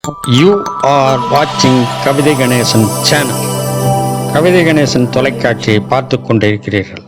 You are watching கவிதை Ganesan channel. கவிதை கணேசன் தொலைக்காட்சியை பார்த்து கொண்டிருக்கிறீர்கள்.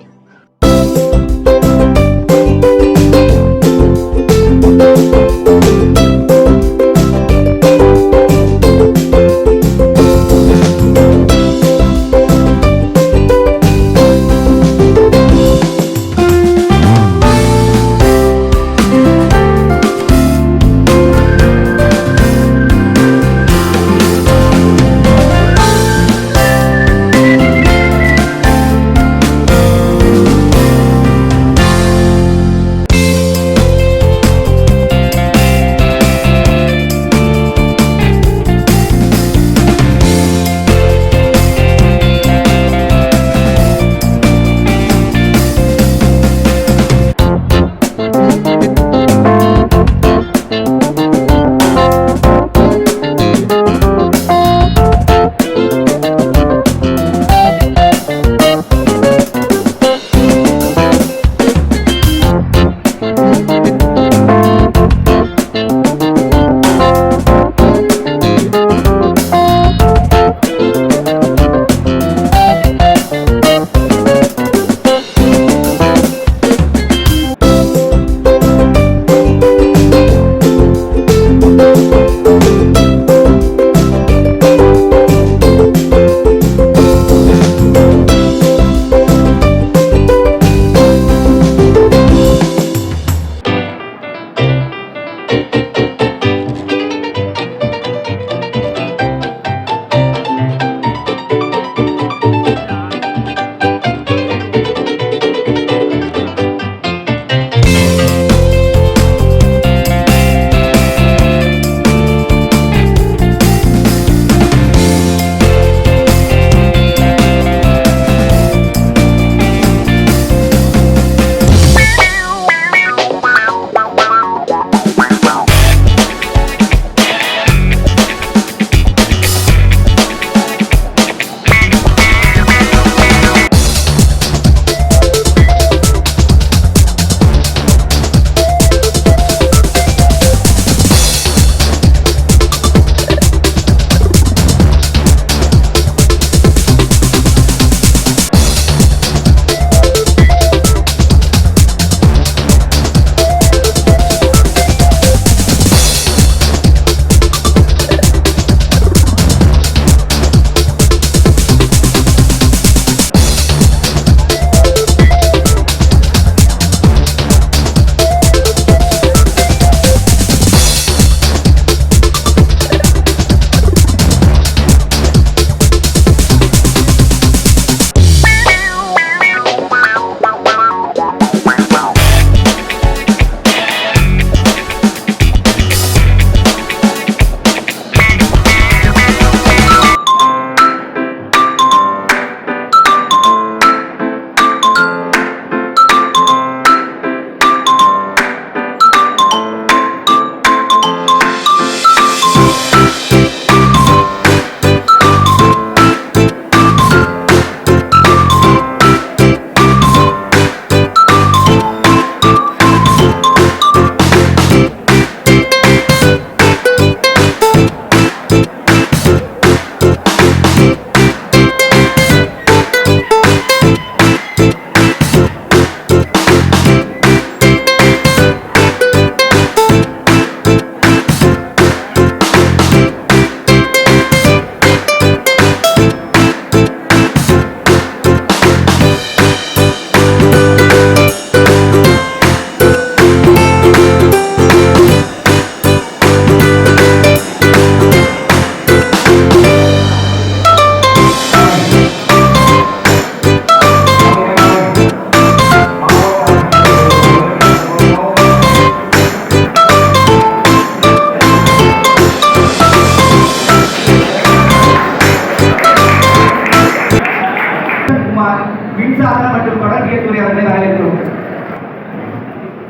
மின்சார மற்றும் தொடர்பியத்துறை அவர்களை வரவேற்கிறோம்.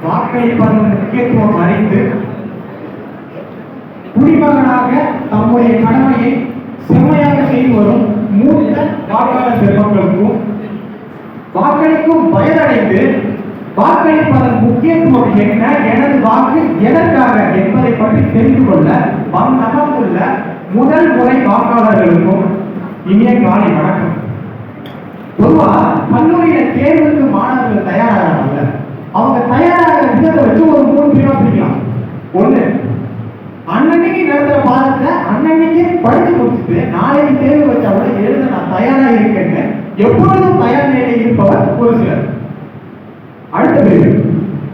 வாக்களிப்பதன் முக்கியத்துவம் அறிந்து குடிமகனாக தம்முடைய கடமையை செம்மையாக செய்து வரும் மூத்த வாக்காளர் பெருமக்களுக்கும் வாக்களிக்கும் வயதடைந்து வாக்களிப்பதன் முக்கியத்துவம் என்ன, எனது வாக்கு எதற்காக என்பதை பற்றி தெரிந்து கொள்ள நமக்குள்ள முதல் முறை வாக்காளர்களுக்கும் இனிய காலை வணக்கம். பொதுவா கல்லூரியில தேர்வுக்கு மாணவர்கள் தயாராகிறாங்க. அவங்க தயாராகிற விதத்தை வச்சு ஒரு 3 பிரிவா பிரிக்கலாம். ஒண்ணு, அன்னன்னைக்கு நடத்துற பாடத்தை அன்னன்னைக்கு படிச்சு முடிச்சுட்டு நாளைக்கு தேர்வு வச்சாவோட எழுத நான் தயாரா இருக்கேன்னு எப்பொழுதும் தயார் நிலையில் இருப்பவர் ஒரு சிலர். அடுத்த பிரிவு,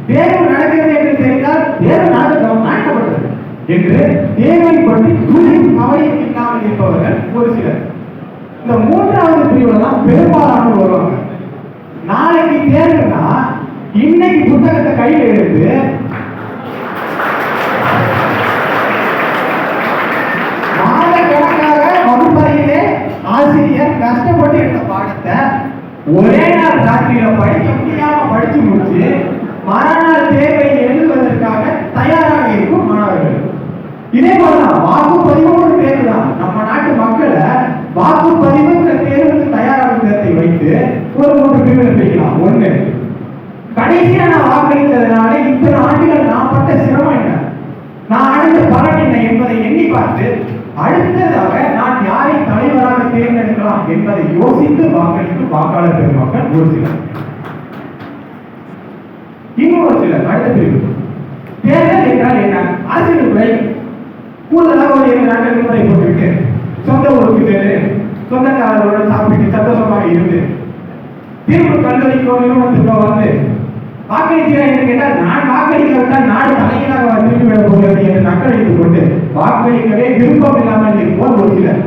தேர்வு நடக்கிறது என்று தெரிந்தால் தேர்வு நடக்கட்டும் நாட்டப்பட்டது என்று தேர்வை பற்றி துளியும் கவலையும் இல்லாமல் இருப்பவர்கள் ஒரு சிலர். இந்த 3வது பிரிவுல தான் பெரும்பாலானோர் வருவாங்க. நாளைக்கு தேர்வுனா இன்னைக்கு புத்தகத்தை கையில் எடுத்து மாதக்கணக்காக வகுப்பறையிலே ஆசிரியர் கஷ்டப்பட்டு எடுத்த பாடத்தை ஒரே நாள் ராத்திரியில படிக்க முடியாம படிச்சு முடிச்சு மறுநாள் தேர்வை எழுதுவதற்காக தயாராக இருக்கும் மாணவர்கள். இதே போலதான் வாக்குப்பதிவு ஒரு தேர்வு தான். நம்ம நாட்டு மக்களை வாக்குப்பதிவு தேர்வுக்கு தயாராகும் விதத்தை வைத்து ஒரு 3 பிரிவுகள் பிரிக்கலாம். ஒண்ணு, கடைசியா நான் வாக்களித்ததுனால இத்தனை ஆண்டுகள் நான் பட்ட சிரமம் என்ன, நான் அடைந்த பலன் என்ன என்பதை எண்ணி பார்த்து அடுத்ததாக நான் யாரை தலைவராக தேர்ந்தெடுக்கலாம் என்பதை யோசித்து வாக்களிக்கும் வாக்காளர் பெருமக்கள் ஒரு சிலர். இன்னொரு சிலர் அடுத்த பிரிவு. தேர்தல் என்றால் என்ன? அரசியல் துறை கூடுதலாக ஒரு 2 நாட்கள் விடுமுறை போட்டுவிட்டு சொந்த ஊருக்கு தேர்வு, சொந்தக்காரர்களோட சாப்பிட்டு சந்தோஷமாக இருந்து தீர்வு கல்லூரிக்கோ நிறுவனத்துக்கோ வந்து வாக்களிக்கிறேன் என்று கேட்டால் நான் வாக்களிக்காவிட்டால் நாடு தலைவராக திரும்பிவிடப் போகிறது என்று நக்களித்துக் கொண்டு வாக்களிக்கவே விருப்பம் இல்லாமல் இருப்போர் ஒரு சிலர்.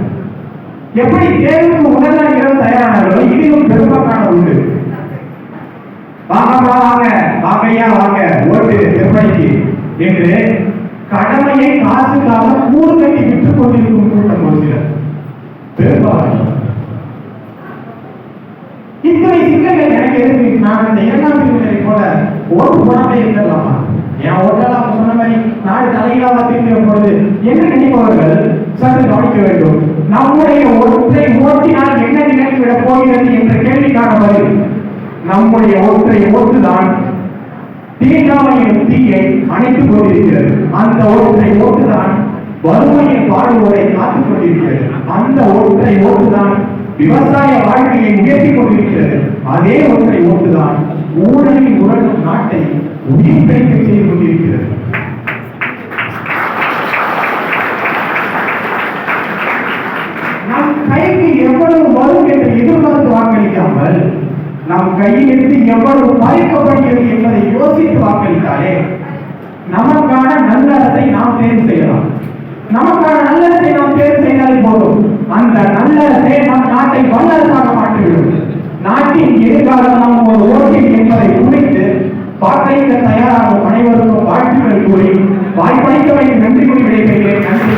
எப்படி தேர்வுக்கு முதல் நாள் இரவு தயாரானார்களோ இதிலும் பெரும்பாலான உண்டு. வாங்கப்பா வாங்க, வாங்கையா வாங்க, ஓட்டு விற்பனைக்கு என்று கடமையை காசுக்காக கூறு கட்டி விட்டுக் கொண்டிருக்கும் கூட்டம் ஒரு சிலர் பெரும்பாலான. இத்தனை சிக்கல்கள் எனக்கு எதிர்க்கு நான் இந்த 2ஆம் பிரிவினரை போல ஓட்டு போடாம இருந்தலாமா? என் ஓட்டெல்லாம் சொன்ன மாதிரி நாடு தலையிலாக திரும்பிய பொழுது என்ன நினைப்பவர்கள் சற்று கவனிக்க வேண்டும். நம்முடைய ஒற்றை ஓட்டினால் என்ன நினைத்துவிடப் போகிறது என்ற கேள்விக்கான பதில் நம்முடைய ஒற்றை ஓட்டுதான் தீண்டாமையின் தீயை அணைத்துக் கொண்டிருக்கிறது. அந்த ஒற்றை ஓட்டுதான் வறுமையின் பாடுவோரை காத்துக் கொண்டிருக்கிறது. அந்த ஒற்றை ஓட்டுதான் விவசாய வாழ்க்கையை உயர்த்திக் கொண்டிருக்கிறது. அதே ஒன்றை ஓட்டுதான் ஊழலில் உறங்கும் நாட்டை உயிர் பிழைக்க செய்து கொண்டிருக்கிறது. நம் கைக்கு எவ்வளவு வரும் என்று எதிர்பார்த்து வாக்களிக்காமல் நம் கையிலிருந்து எவ்வளவு பறிக்கப்படுகிறது என்பதை யோசித்து வாக்களித்தாலே நமக்கான நல்ல அரசை நாம் தேர்வு செய்யலாம். நமக்கான நல்லரசை நாம் தேர்வு செய்தாலே போதும். அந்த நல்லரசை நம் நாட்டை வல்லரசாக மாற்றிவிடும். நாட்டின் எதிர்காலம் நாம் ஒரு ஓட்டில் என்பதை குறித்து வாக்களிக்க தயாராகும் அனைவருக்கும் வாழ்த்துக்கள் கூறி வாய்ப்பளித்தவை நன்றி கூறி விடைபெறுகிறேன். நன்றி.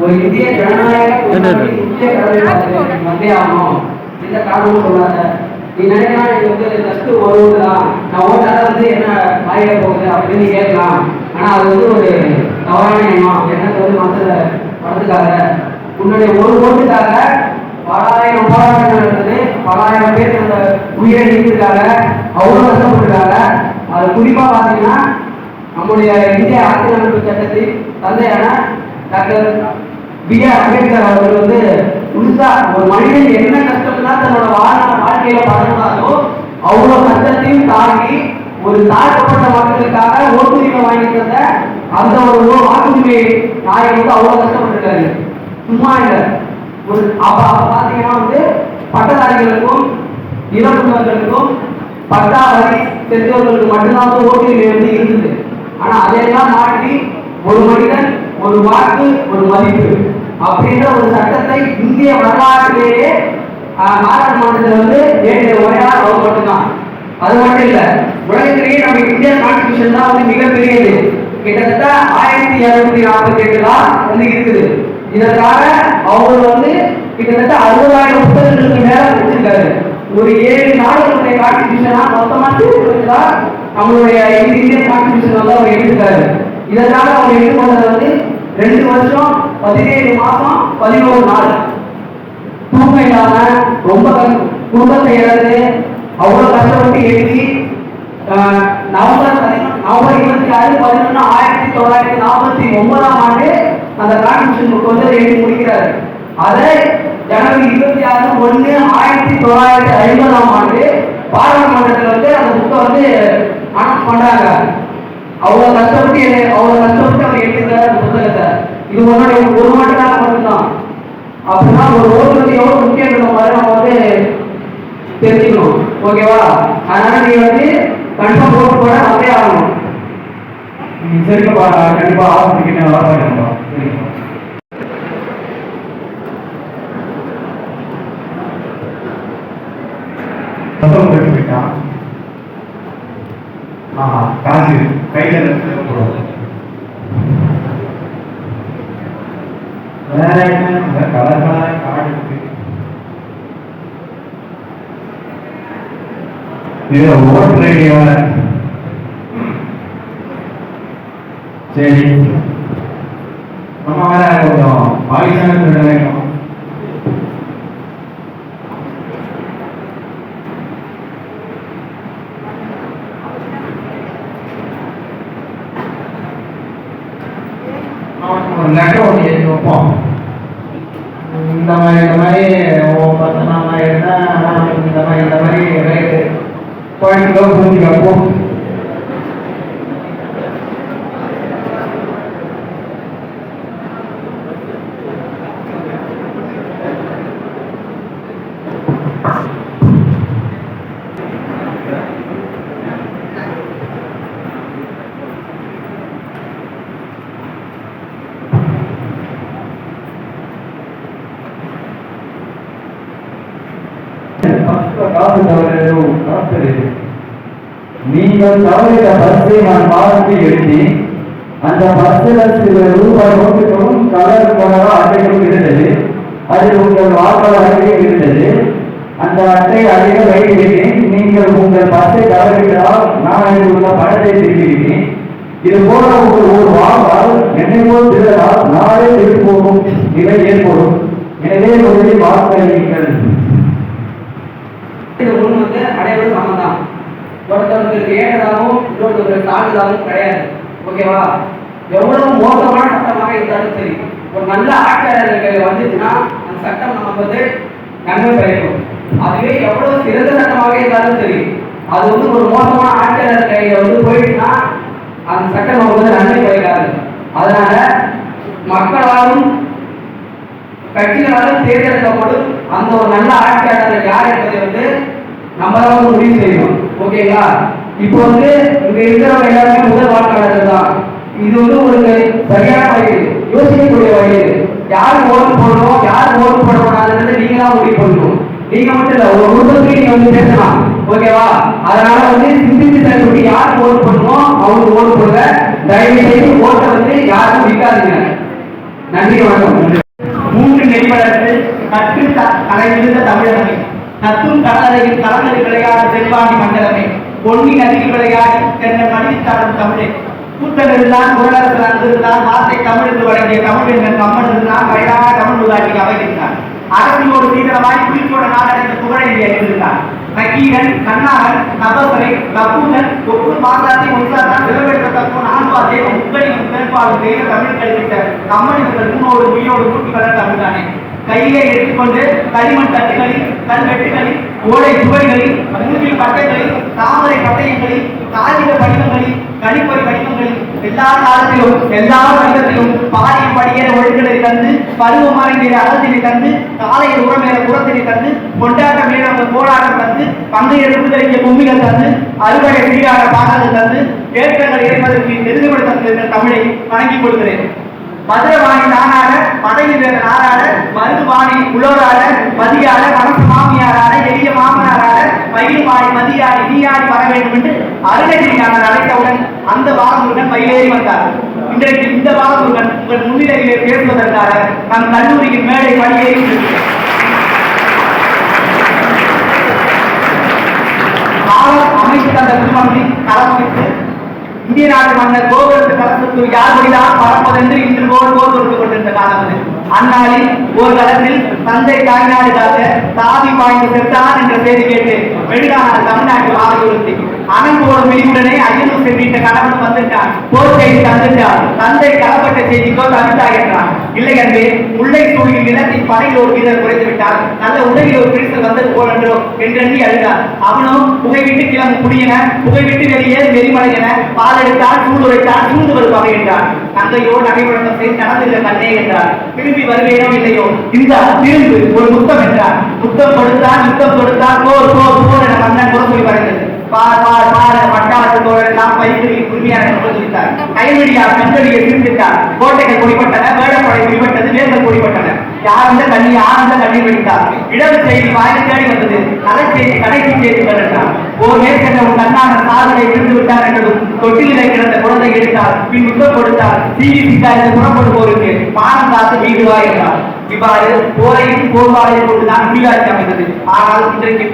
ஒரு இந்திய ஜனநாயக மத்திய ஆகணும் இந்த காரணம் சொல்லாத. நீ நினைக்கலாம் இது வந்து ஜஸ்ட் ஒரு ஊர் தான், நான் ஓட்டால வந்து என்ன மாறிட போகுது அப்படின்னு கேட்கலாம். ஆனா அது வந்து ஒரு தவறான எண்ணம். எனக்கு வந்து மனதுக்காக உன்னுடைய ஒரு ஓட்டுக்காக பலாயிரம் போராட்டம் நடந்தது, பலாயிரம் பேர் அந்த உயிரை நீக்கிருக்காங்க, அவ்வளவு கஷ்டப்பட்டிருக்காங்க. அது குறிப்பா பாத்தீங்கன்னா நம்முடைய இந்திய அரசியலமைப்பு சட்டத்தின் தந்தையான டாக்டர் B.R. அம்பேத்கர் அவர்கள் வந்து புதுசா ஒரு மனிதன் என்ன கஷ்டம்னா தன்னோட வாழ்க்கையில பழகினாலோ அவ்வளவு கஷ்டத்தையும் தாண்டி ஒரு தாழ்த்தப்பட்ட மக்களுக்காக ஓட்டுரிமை வாங்கி தந்த அந்த ஒரு வாக்குரிமை நாயகம் வந்து அவ்வளவு கஷ்டப்பட்டிருக்காரு. சும்மா இல்லை. ஒரு அப்ப பாத்தீங்கன்னா வந்து பட்டதாரிகளுக்கும் இளமுள்ளவர்களுக்கும் பட்டா வரி தெரிஞ்சவர்களுக்கு மட்டும்தான் ஓட்டுரிமை வந்து இருந்தது. ஆனா அதையெல்லாம் மாற்றி ஒரு மனிதன் ஒரு வாக்கு ஒரு மதிப்பு அப்படின்ற ஒரு சட்டத்தை இந்திய வரலாற்றிலேயே நாடாளுமன்றத்தில் வந்து ஒரே நாள் மட்டும்தான். அது மட்டும் இல்ல, உலகத்திலேயே நம்ம இந்தியன் கான்ஸ்டிடியூஷன் தான் வந்து மிகப்பெரியது. கிட்டத்தட்ட 1248 வந்து இருக்குது. இதற்காக அவர் வந்து கிட்டத்தட்ட 60,000 புத்தகங்களுக்கு மேல வச்சிருக்காரு. ஒரு 7 நாடுகளுடைய கான்ஸ்டிடியூஷனா மொத்தமா சேர்த்துதான் நம்மளுடைய இந்தியன் கான்ஸ்டிடியூஷன் வந்து அவர் எடுத்துக்காரு. இதற்காக அவர் எடுத்துக்கொண்டது வந்து 2 வருஷம் 17 மாசம் 11 நாள் தூக்கம் இல்லாம ரொம்ப குடும்பத்தை இழந்து அவ்வளவு கஷ்டப்பட்டு எழுதி நவம்பர் 26 11 1949 ஆண்டு அந்த கான்ஸ்டிடியூஷன் புக் வந்து எழுதி முடிக்கிறார். அதை ஜனவரி 26 1 1950 ஆண்டு பாராளுமன்றத்தில் வந்து அந்த புக்கை வந்து அனௌன்ஸ் பண்றாங்க. அவ்வளவு கஷ்டப்பட்டு அவர் எழுதியிருக்காரு அந்த புத்தகத்தை. இது ஒன்னுடைய ஒரு மாட்டுக்காக மட்டும்தான். அப்படின்னா ஒரு ஓட்டுநர் எவ்வளவு முக்கியம் நம்ம வந்து தெரிஞ்சுக்கணும். ஓகேவா? அதனால நீ வந்து கன்ஃபார்ம் ஓட்டு போட அப்படியே ஆகணும். சரிப்பா, கண்டிப்பா ஆரம்பிக்கிட்ட நல்லா இருக்கா? சத்தம் போயிட்டான். காசு கையில வேற என்ன கலர்களாக காடு இருக்கு. இது ஓட்டு ஐடியா. சரி, நம்ம வேற கொஞ்சம் பாகிஸ்தான வேண்டும். ஒரு லெட்டர் ஒன்று எழுதி வைப்போம். இந்த மாதிரி பத்தனா மாதிரி இருந்தால் இந்த மாதிரி ரேட்டு குழந்தைங்களோ பூஞ்சி வைப்போம். காசு தவறு நீங்கள் தவறிய பஸ்ஸை நான் பாரத்தை எழுதி அந்த பஸ்ஸில் சில ரூபாய் நோட்டுகளும் கலர் கலரா அட்டைகளும் இருந்தது. அதில் உங்கள் வாக்காளர் அட்டையும் இருந்தது. அந்த அட்டை அதிக வைத்திருக்கிறேன். நீங்கள் உங்கள் பஸ்ஸை தவறிவிட்டால் நான் அதில் உள்ள பணத்தை திருப்பியிருக்கிறேன். இது போல ஒரு வாக்கால் என்னை போல் திருடால் நாளே திருப்பி போகும் நிலை ஏற்படும். எனவே முதலில் வாக்களியுங்கள். வந்து அடையாளம் சமந்தான். ஒருத்தவர்களுக்கு ஏற்றதாகவும் இன்னொருத்தவர்களுக்கு தாழ்ந்ததாகவும் கிடையாது. ஓகேவா? எவ்வளவு மோசமான சட்டமாக இருந்தாலும் சரி, ஒரு நல்ல ஆட்சியாளர்கள் வந்துச்சுன்னா அந்த சட்டம் நமக்கு வந்து நன்மை கிடைக்கும். அதுவே எவ்வளவு சிறந்த சட்டமாக இருந்தாலும் சரி, அது வந்து ஒரு மோசமான ஆட்சியாளர் கையில வந்து போயிடுச்சுன்னா அந்த சட்டம் நமக்கு வந்து நன்மை கிடைக்காது. அதனால மக்களாலும் கட்சிகளாலும் தேர்ந்தெடுக்கப்படும் அந்த ஒரு நல்ல ஆட்சியாளர்கள் யார் என்பதை வந்து நம்ம தான் முடிவு செய்யணும். ஓகேங்களா? இப்போ வந்து இங்க இருக்கிறவங்க எல்லாருமே முதல் வாக்காளர்கள் தான். இது வந்து ஒரு சரியான வழி, யோசிக்கக்கூடிய வழி. யாருக்கு ஓட்டு போடணும், யாருக்கு ஓட்டு போடக்கூடாதுன்றது நீங்க தான் முடிவு பண்ணணும். நீங்க மட்டும் இல்ல, ஒரு குடும்பத்துக்கு நீங்க வந்து பேசலாம். ஓகேவா? அதனால வந்து சிந்தித்து செயல்பட்டு யாருக்கு ஓட்டு பண்ணணும் அவங்களுக்கு ஓட்டு போடுங்க. தயவு செய்து ஓட்டை வந்து யாருக்கும் விற்காதீங்க. நன்றி, வணக்கம். 3 நெறிவளர்கள் கற்று கலைவிருந்த தமிழகமே, நத்தும் கடலறையில் கலந்தது விளையாட செல்வாண்டி மண்டலமே, பொன்னி நதியில் விளையாடி தென்னை மனிதத்தாடும் தமிழே, கூத்தல் இருந்தான் குரலரசர் அங்கிருந்தான், வார்த்தை தமிழ் என்று வழங்கிய தமிழ் கம்மன் இருந்தான், வயதான தமிழ் உதாட்டி அவையிருந்தான், அரசியோடு சீக்கிரமாய் குறிப்போட நாடகத்தை புகழை அறிந்திருந்தான். நக்கீரன், கண்ணாகன், நபசரை, கப்பூதன், ஒப்பு மாதாத்தை ஒன்றாதான் விலவெடுக்கத்தக்கும் ஆண்பாதை முக்கடியும் பெரும்பாலும் செய்த தமிழ் கல்வித்த கம்மனிகள் முன்னோடு உயிரோடு கூட்டி வளர்ந்த தமிழ்தானே. கையிலே எடுத்துக்கொண்டு களிமண் தட்டுகளில், கல் வெட்டுகளில், ஓடை சுவர்களில், மூங்கில் பட்டைகளில், தாமரை பட்டயங்களில், காகித படிவங்களில், கணிப்பொறி படிவங்களில், எல்லா காலத்திலும் எல்லா வடிவத்திலும் பாடிய படியேற ஒழுங்குகளை தந்து, பருவமறை மேல அகத்தினை தந்து, காலையில் உரமேற புறத்தினை தந்து, கொண்டாட்ட மேல கோடாட்டம் தந்து, பங்கைய விடுதலைக்கு கும்மிகள் தந்து, அறுவடை சீராட பாடல்கள் தந்து, ஏற்றங்கள் ஏற்பதற்கு நெருங்குபடி தந்திருந்த தமிழை வணங்கிக் கொள்கிறேன். மதுரவாணி நானாட, படைவீரர் நாடாட, மருதுவாணி உலோராட, மதியாட, மனசு மாமியாராட, எளிய மாமனாராட, மயில் மாறி மதியாடி நீயாடி வர வேண்டும் என்று அருணகிரிநாதர் அழைத்தவுடன் அந்த பாலமுருகன் மயிலேறி வந்தார். இன்றைக்கு இந்த பாலமுருகன் உங்கள் முன்னிலையிலே பேசுவதற்காக நம் கல்லூரியின் மேடை படியேறி அமைத்து தந்த திருமணத்தை களமமைத்து இந்திய நாட்டு மன்னர் கோபுரத்து கலசத்து யாருதான் பறப்பதென்று இன்று போர் கொடுத்துக் கொண்டிருந்த காலம் அது. அந்நாளில் ஒரு காலத்தில் தந்தை தாய்நாடுகாக தாவி பாய்ந்து செத்தான் என்ற செய்தி கேட்டு வெளிநாடு தமிழ்நாட்டில் ஆகியோருக்கு அனந்தோட வெளியுடனே ஐயனூர் சென்றிட்ட கணவன் வந்துட்டான். போர் செய்தி தந்துட்டார். தந்தை களப்பட்ட செய்திக்கோ தவித்தா என்றான். இல்லை அன்பே, முல்லை சூழலில் நிலத்தின் படையில் ஒரு வீரர் குறைத்து விட்டார். நல்ல உலகில் ஒரு பிரிசல் வந்தது போலன்றோ என்றெண்ணி அழுதார். அவனும் புகை விட்டு கிளம்பு குடியென, புகை விட்டு வெளியே வெறிமலையென, பாலெடுத்தான், சூடுரைத்தான், சூழ்ந்து வருவாக என்றார். தந்தையோ நகைப்பழக்கம் செய்து நடந்திருந்த கண்ணே என்றார். திரும்பி வருவேனோ இல்லையோ, இந்த திரும்பு ஒரு முத்தம் என்றார். முத்தம் கொடுத்தான், முத்தம் கொடுத்தான், போர் போர் போர் என மன்னன் முரசொலி வரைந்தது. பட்டாளத்தோரெல்லாம் பயிர்களில் உரிமையாக கொடுத்தார். கைவெடியார் கண்களியை திரும்பித்தார். கோட்டைகள் பொடிப்பட்டன, வேடப்படை பொடிப்பட்டது, வேர்கள் பொடிப்பட்டன. ஆனந்த கண்ணீர் வெடித்தார். இடது செய்தி வாயில் தேடி வந்தது. கலை செய்தி கடைசி செய்திகள் என்றார். ஓர் மேற்கென்ற ஒரு கண்ணான சாதனை இருந்து விட்டார் என்றதும் தொட்டிலை கிடந்த குழந்தை எடுத்தார். பின் முத்தம் கொடுத்தார். சீவி சிக்காய்ந்து புறப்படுவோருக்கு பானம் காத்து வீடுவா என்றார். இவ்வாறு போரையும் போர்வாளையும் கொண்டுதான் முடிவாட்சி அமைந்தது. ஆனால் இன்றைக்கு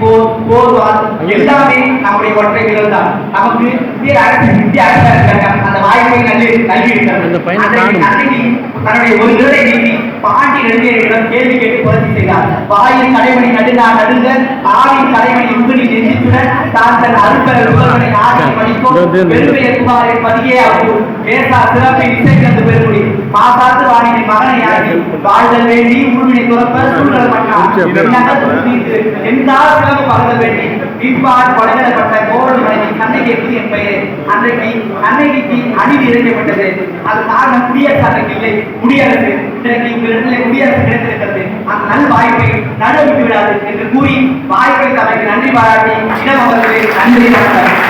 போர்வால் எல்லாமே நம்முடைய ஒற்றை விரல் தான். நமக்கு இந்திய அரசு அந்த வாய்ப்பை நல்கியிருக்கிறது. தன்னுடைய ஒரு விரலை நீட்டி பாண்டி நெடுஞ்செழியனிடம் கேள்வி கேட்டு புரட்சி செய்தார். வாயில் கடைமணி நடுங்க, ஆவின் கடைமணி உங்கடி நெஞ்சித்துடன் தான் தன் அருப்பர்கள் உறவனை ஆட்சி படிக்கும் பெருமையை குமாரின் பதியே ஆகும். பேசா சிறப்பை இசை கண்டு பெருமுடி மாசாத்து வாணியின் மகனை ஆகி வாழ்தல் வேண்டி உருவினை துறப்ப சூழல் என்றால் சிறப்பு பகல் வேண்டி இவ்வாறு படையிடப்பட்ட கோவல் மனைவி கண்ணகிக்கு என் பெயர். அன்றைக்கு கண்ணகிக்கு அநீதி இழைக்கப்பட்டது. அது காரணம் குடியரசு அன்றைக்கு இல்லை, குடியரசு. இன்றைக்கு உங்களிடத்திலே குடியரசு கிடைத்திருக்கிறது. அந்த நல் வாய்ப்பை நடுவிட்டு விடாது என்று கூறி வாய்ப்பை தனக்கு நன்றி பாராட்டி இடம் அவர்களுக்கு நன்றி வணக்கம்.